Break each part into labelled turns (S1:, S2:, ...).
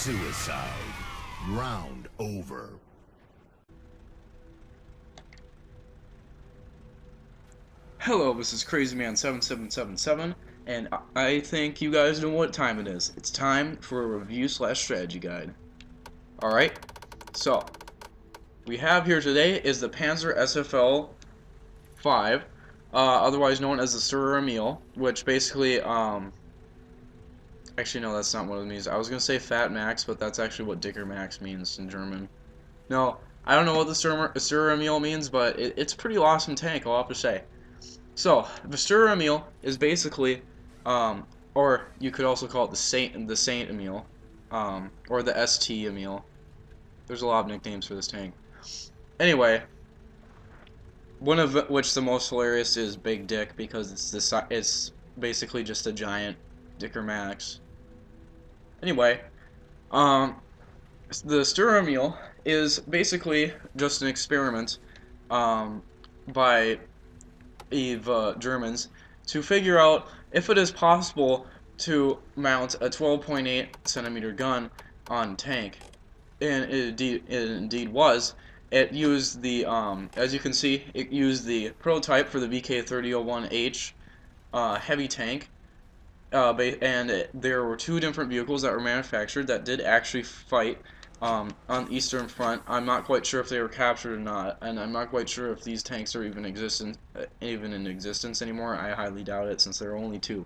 S1: Suicide. Round over.
S2: Hello, this is CrazyMan7777, and I think you guys know what time it is. It's time for a review/strategy guide. Alright, so, we have here today is the Panzer SFL 5, otherwise known as the Sturer Emil, which basically, actually no, that's not what it means. I was going to say Fat Max, but that's actually what Dicker Max means in German. No, I don't know what the Sturer Emil means, but it's a pretty awesome tank, I'll have to say. So, the Sturer Emil is basically, or you could also call it the Saint Emil, or the ST Emil. There's a lot of nicknames for this tank. Anyway, one of which the most hilarious is Big Dick, because it's basically just a giant Dicker Max. Anyway, the Sturer Emil is basically just an experiment, by the Germans to figure out if it is possible to mount a 12.8 centimeter gun on tank, and it indeed was. It used the, as you can see, it used the prototype for the VK3001H heavy tank, and there were two different vehicles that were manufactured that did actually fight on the Eastern Front. I'm not quite sure if they were captured or not, and I'm not quite sure if these tanks are even in existence anymore. I highly doubt it, since there are only two.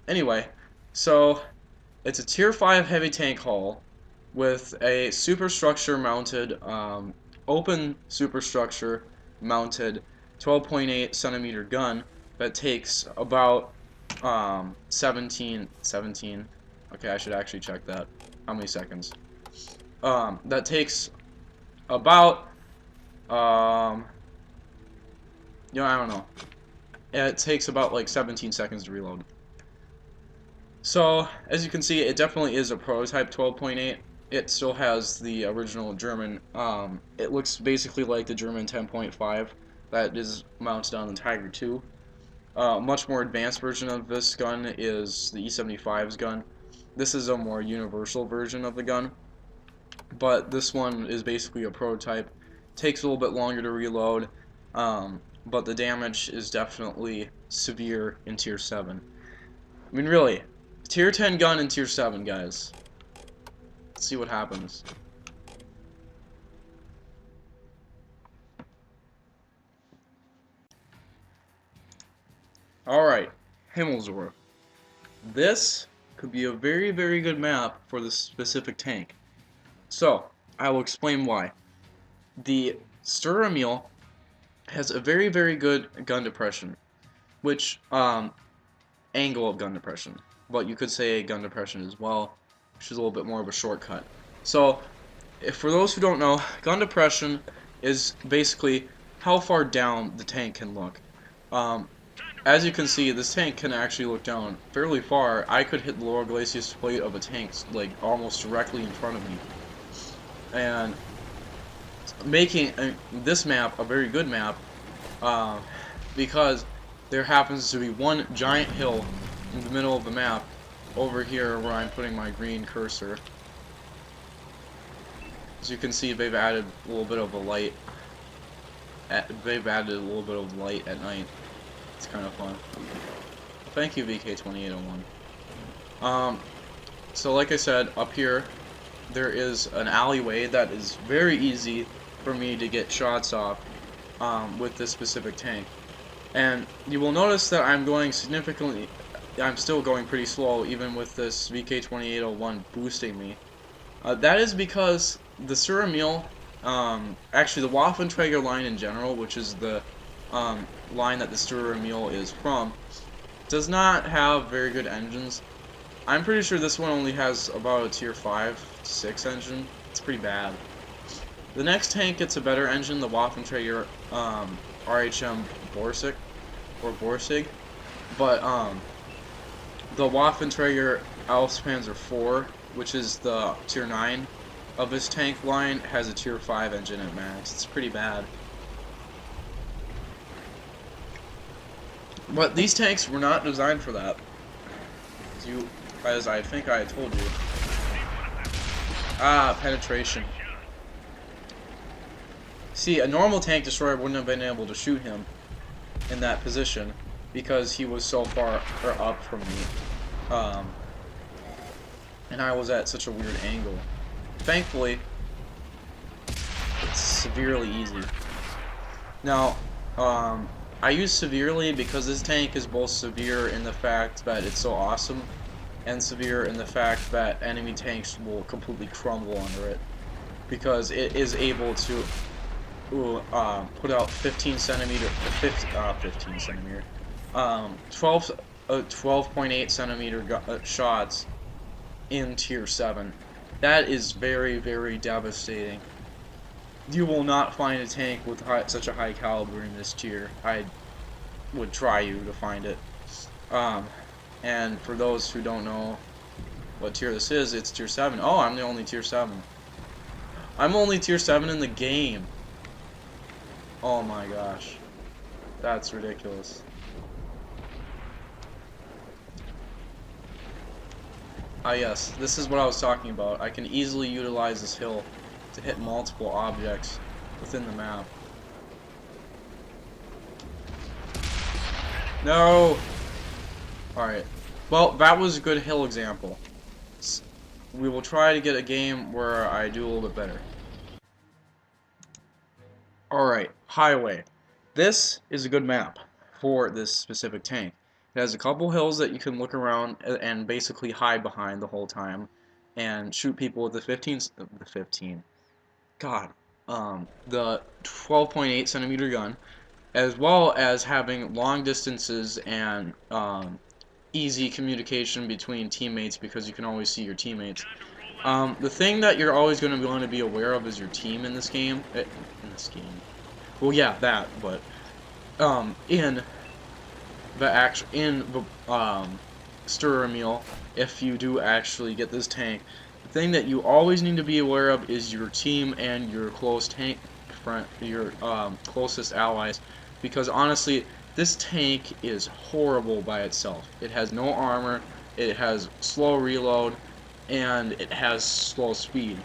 S2: Anyway, so it's a Tier 5 heavy tank hull with a superstructure mounted, open superstructure mounted 12.8 centimeter gun that takes about 17. Okay, I should actually check that. How many seconds? That takes about, I don't know. It takes about like 17 seconds to reload. So, as you can see, it definitely is a prototype 12.8. It still has the original German, it looks basically like the German 10.5 that is mounted on the Tiger II. Much more advanced version of this gun is the E75's gun. This is a more universal version of the gun, but this one is basically a prototype. Takes a little bit longer to reload, but the damage is definitely severe in Tier 7. I mean, really, Tier 10 gun in Tier 7, guys. Let's see what happens. Alright, Himmelsdorf. This could be a very, very good map for this specific tank. So, I will explain why. The Sturer Emil has a very, very good gun depression, which, angle of gun depression, but you could say gun depression as well, which is a little bit more of a shortcut. So, for those who don't know, gun depression is basically how far down the tank can look. As you can see, this tank can actually look down fairly far. I could hit the lower glacis plate of a tank like almost directly in front of me, and making this map a very good map, because there happens to be one giant hill in the middle of the map over here where I'm putting my green cursor. As you can see, they've added a little bit of a light. They've added a little bit of light at night. It's kind of fun. Thank you, VK2801. So like I said, up here there is an alleyway that is very easy for me to get shots off with this specific tank. And you will notice that I'm still going pretty slow even with this VK2801 boosting me. That is because the Sturer Emil, actually the Waffenträger line in general, which is the line that the Sturer Emil is from, does not have very good engines. I'm pretty sure this one only has about a Tier 5 to 6 engine. It's pretty bad. The next tank gets a better engine, the Waffenträger RHM Borsig, but the Waffenträger Auspanzer IV, which is the Tier 9 of this tank line, has a Tier 5 engine at max. It's pretty bad. But these tanks were not designed for that. As I think I told you. Ah, penetration. See, a normal tank destroyer wouldn't have been able to shoot him in that position because he was so far or up from me. And I was at such a weird angle. Thankfully, it's severely easy. Now, I use severely because this tank is both severe in the fact that it's so awesome, and severe in the fact that enemy tanks will completely crumble under it, because it is able to put out 15 centimeter, 15 centimeter, 12.8 centimeter shots in tier 7. That is very, very devastating. You will not find a tank with such a high caliber in this tier. I would try you to find it. And for those who don't know what tier this is, it's tier 7. Oh, I'm the only tier 7. I'm only tier 7 in the game. Oh my gosh. That's ridiculous. Ah yes, this is what I was talking about. I can easily utilize this hill to hit multiple objects within the map. No! Alright. Well, that was a good hill example. We will try to get a game where I do a little bit better. Alright, highway. This is a good map for this specific tank. It has a couple hills that you can look around and basically hide behind the whole time and shoot people with the 15, God, the 12.8 centimeter gun, as well as having long distances and easy communication between teammates because you can always see your teammates. The thing that you're always going to want to be aware of is your team in this game. Well, yeah, that, but in the Sturer Emil, if you do actually get this tank, the thing that you always need to be aware of is your team and your closest allies, because honestly, this tank is horrible by itself. It has no armor, it has slow reload, and it has slow speed.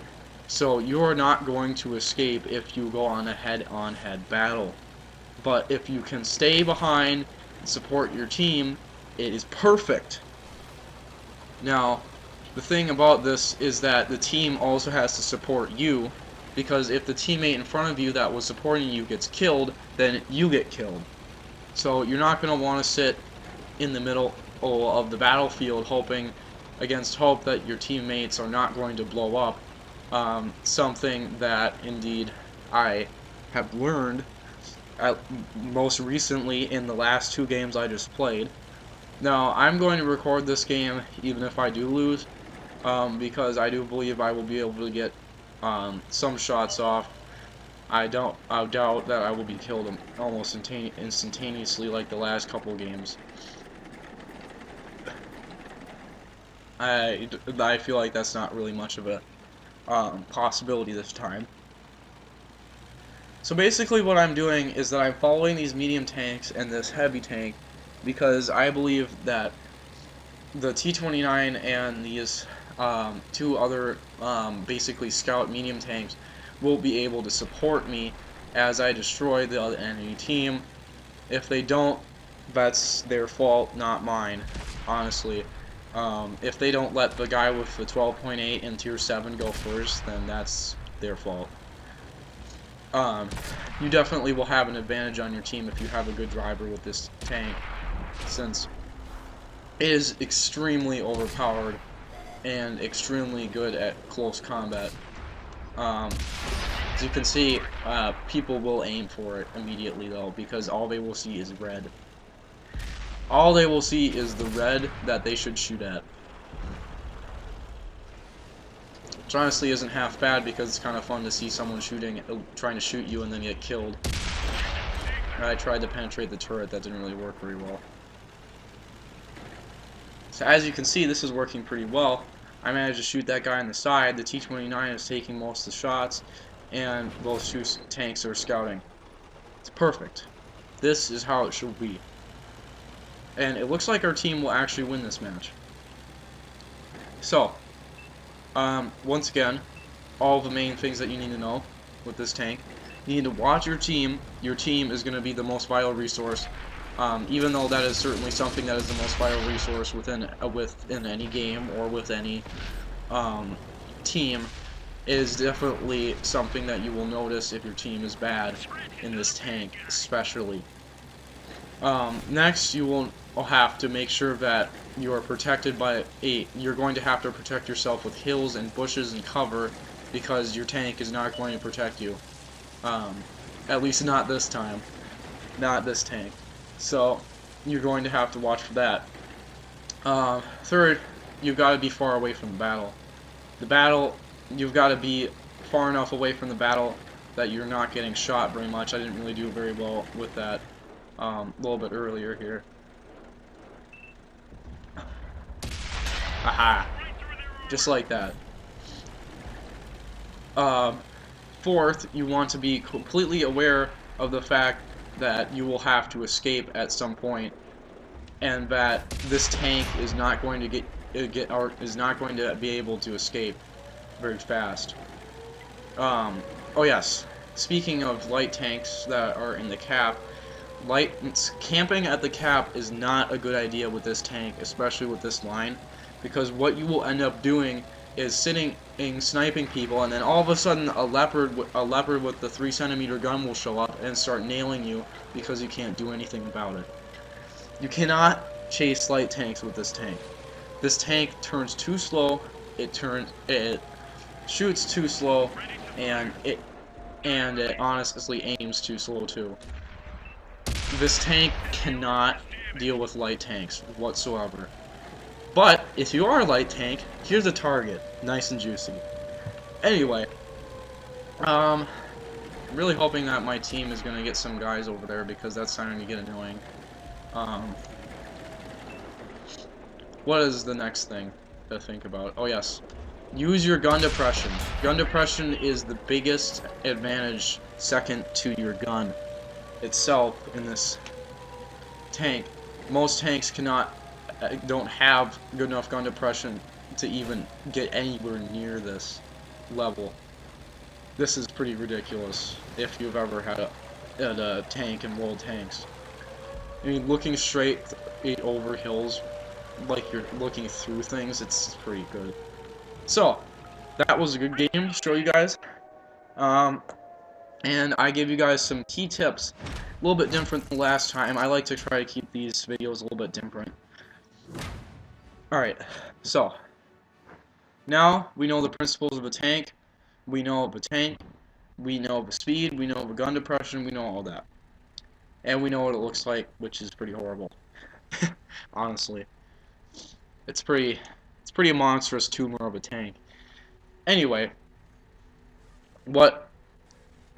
S2: So you're not going to escape if you go on a head-on-head battle. But if you can stay behind and support your team, it is perfect. Now, the thing about this is that the team also has to support you, because if the teammate in front of you that was supporting you gets killed, then you get killed. So you're not going to want to sit in the middle of the battlefield hoping against hope that your teammates are not going to blow up. Something that indeed I have learned most recently in the last 2 games I just played. Now, I'm going to record this game even if I do lose, because I do believe I will be able to get some shots off. I doubt that I will be killed almost instantaneously like the last couple games. I feel like that's not really much of a possibility this time. So basically what I'm doing is that I'm following these medium tanks and this heavy tank because I believe that the T-29 and these 2 other basically scout medium tanks will be able to support me as I destroy the other enemy team. If they don't, that's their fault, not mine, honestly. If they don't let the guy with the 12.8 in tier 7 go first, then that's their fault. You definitely will have an advantage on your team if you have a good driver with this tank, since it is extremely overpowered and extremely good at close combat. As you can see, people will aim for it immediately though, because all they will see is red. All they will see is the red that they should shoot at. Which honestly isn't half bad, because it's kind of fun to see someone trying to shoot you and then get killed. I tried to penetrate the turret, that didn't really work very well. So as you can see, this is working pretty well. I managed to shoot that guy on the side, the T-29 is taking most of the shots, and both 2 tanks are scouting. It's perfect. This is how it should be. And it looks like our team will actually win this match. So, once again, all the main things that you need to know with this tank. You need to watch your team. Your team is going to be the most vital resource. Even though that is certainly something that is the most vital resource within any game or with any team, is definitely something that you will notice if your team is bad in this tank, especially. Next, you will have to make sure that you are protected by you're going to have to protect yourself with hills and bushes and cover, because your tank is not going to protect you. At least not this time. Not this tank. So, you're going to have to watch for that. Third, you've got to be far away from the battle. You've got to be far enough away from the battle that you're not getting shot very much. I didn't really do very well with that a little bit earlier here. Aha! Just like that. Fourth, you want to be completely aware of the fact that you will have to escape at some point, and that this tank is not going to is not going to be able to escape very fast. Oh yes, speaking of light tanks that are in the cap, camping at the cap is not a good idea with this tank, especially with this line, because what you will end up doing is sitting and sniping people, and then all of a sudden a leopard with the 3cm gun will show up and start nailing you because you can't do anything about it. You cannot chase light tanks with this tank. This tank turns too slow. It shoots too slow, and it honestly aims too slow too. This tank cannot deal with light tanks whatsoever. But if you are a light tank, here's a target, nice and juicy. Anyway, really hoping that my team is gonna get some guys over there, because that's starting to get annoying. What is the next thing to think about? Oh yes, use your gun depression. Gun depression is the biggest advantage, second to your gun itself in this tank. Most tanks don't have good enough gun depression to even get anywhere near this level. This is pretty ridiculous if you've ever had a tank in World Tanks. I mean, looking straight over hills like you're looking through things, it's pretty good. So, that was a good game to show you guys. And I gave you guys some key tips, a little bit different than last time. I like to try to keep these videos a little bit different. Alright, so, now we know the principles of a tank, we know of a tank, we know of the speed, we know of the gun depression, we know all that. And we know what it looks like, which is pretty horrible. Honestly. It's pretty a monstrous tumor of a tank. Anyway, what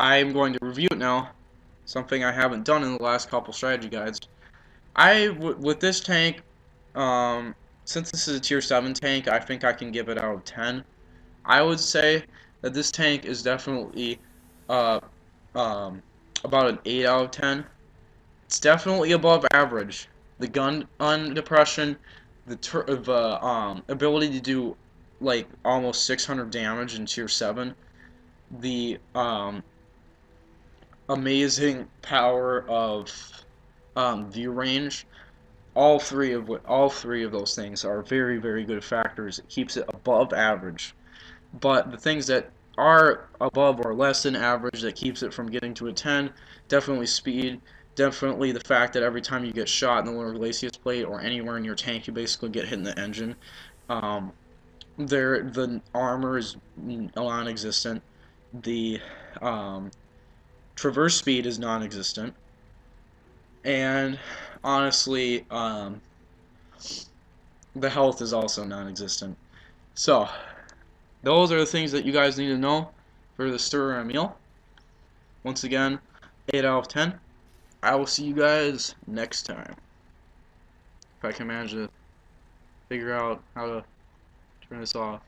S2: I'm going to review it now, something I haven't done in the last couple strategy guides. With this tank, since this is a tier 7 tank, I think I can give it out of 10. I would say that this tank is definitely about an 8 out of 10. It's definitely above average. The gun depression, the ability to do like almost 600 damage in tier 7, the amazing power of view range. All three of those things are very, very good factors. It keeps it above average. But the things that are above or less than average that keeps it from getting to a 10, definitely speed, definitely the fact that every time you get shot in the lunar glacius plate or anywhere in your tank, you basically get hit in the engine. The armor is non-existent. The traverse speed is non-existent. And honestly, the health is also non-existent. So, those are the things that you guys need to know for the Sturer Emil. Once again, 8 out of 10. I will see you guys next time. If I can manage to figure out how to turn this off.